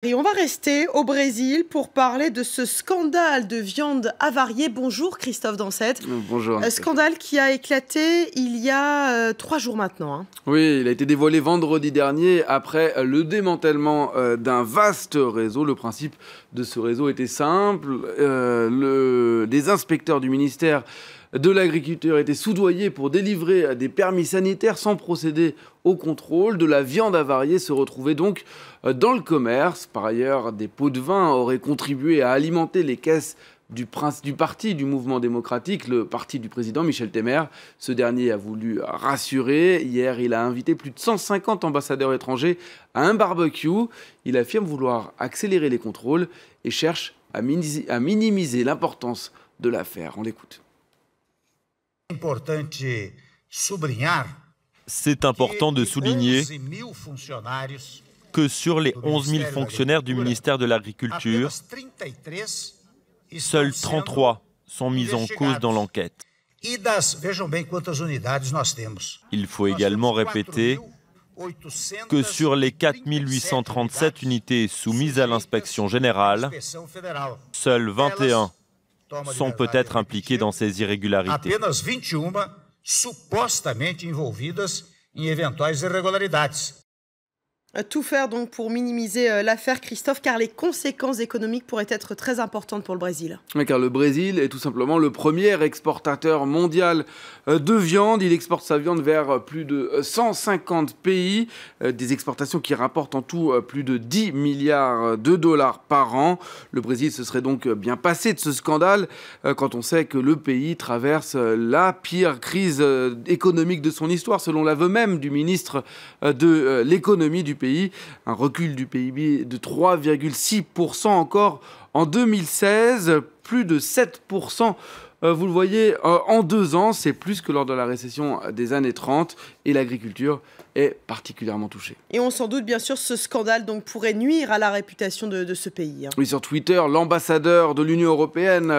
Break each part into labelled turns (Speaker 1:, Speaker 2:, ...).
Speaker 1: Et on va rester au Brésil pour parler de ce scandale de viande avariée. Bonjour Christophe Dansette.
Speaker 2: Bonjour.
Speaker 1: Scandale qui a éclaté il y a 3 jours maintenant. Hein.
Speaker 2: Oui, il a été dévoilé vendredi dernier après le démantèlement d'un vaste réseau. Le principe de ce réseau était simple. Des inspecteurs du ministère de l'Agriculture étaient soudoyés pour délivrer des permis sanitaires sans procéder au contrôle. De la viande avariée se retrouvait donc dans le commerce. Par ailleurs, des pots de vin auraient contribué à alimenter les caisses du parti du mouvement démocratique, le parti du président Michel Temer. Ce dernier a voulu rassurer. Hier, il a invité plus de 150 ambassadeurs étrangers à un barbecue. Il affirme vouloir accélérer les contrôles et cherche à minimiser l'importance de l'affaire. On l'écoute.
Speaker 3: C'est important de souligner que sur les 11 000 fonctionnaires du ministère de l'Agriculture, seuls 33 sont mis en cause dans l'enquête. Il faut également répéter que sur les 4 837 unités soumises à l'inspection générale, seuls 21 sont peut-être impliqués dans ces irrégularités.
Speaker 1: Tout faire donc pour minimiser l'affaire, Christophe, car les conséquences économiques pourraient être très importantes pour le Brésil.
Speaker 2: Oui, car le Brésil est tout simplement le premier exportateur mondial de viande. Il exporte sa viande vers plus de 150 pays, des exportations qui rapportent en tout plus de 10 milliards de dollars par an. Le Brésil se serait donc bien passé de ce scandale quand on sait que le pays traverse la pire crise économique de son histoire, selon l'aveu même du ministre de l'économie du pays, un recul du PIB de 3,6% encore en 2016, plus de 7%. Vous le voyez, en 2 ans, c'est plus que lors de la récession des années 30 et l'agriculture est particulièrement touchée.
Speaker 1: Et on s'en doute, bien sûr, ce scandale donc, pourrait nuire à la réputation de ce pays. Hein.
Speaker 2: Oui, sur Twitter, l'ambassadeur de l'Union européenne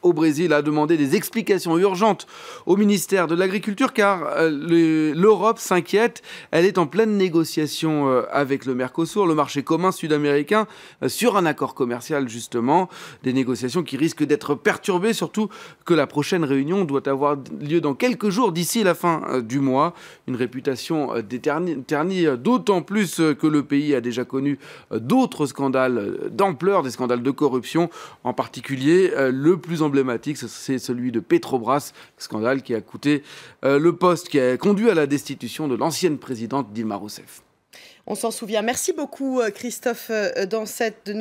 Speaker 2: au Brésil a demandé des explications urgentes au ministère de l'Agriculture car l'Europe s'inquiète. Elle est en pleine négociation avec le Mercosur, le marché commun sud-américain, sur un accord commercial justement. Des négociations qui risquent d'être perturbées, surtout que la prochaine réunion doit avoir lieu dans quelques jours d'ici la fin du mois. Une réputation ternie d'autant plus que le pays a déjà connu d'autres scandales d'ampleur, des scandales de corruption. En particulier, le plus emblématique, c'est celui de Petrobras, scandale qui a coûté le poste, qui a conduit à la destitution de l'ancienne présidente Dilma Rousseff.
Speaker 1: On s'en souvient. Merci beaucoup Christophe Dansette de nous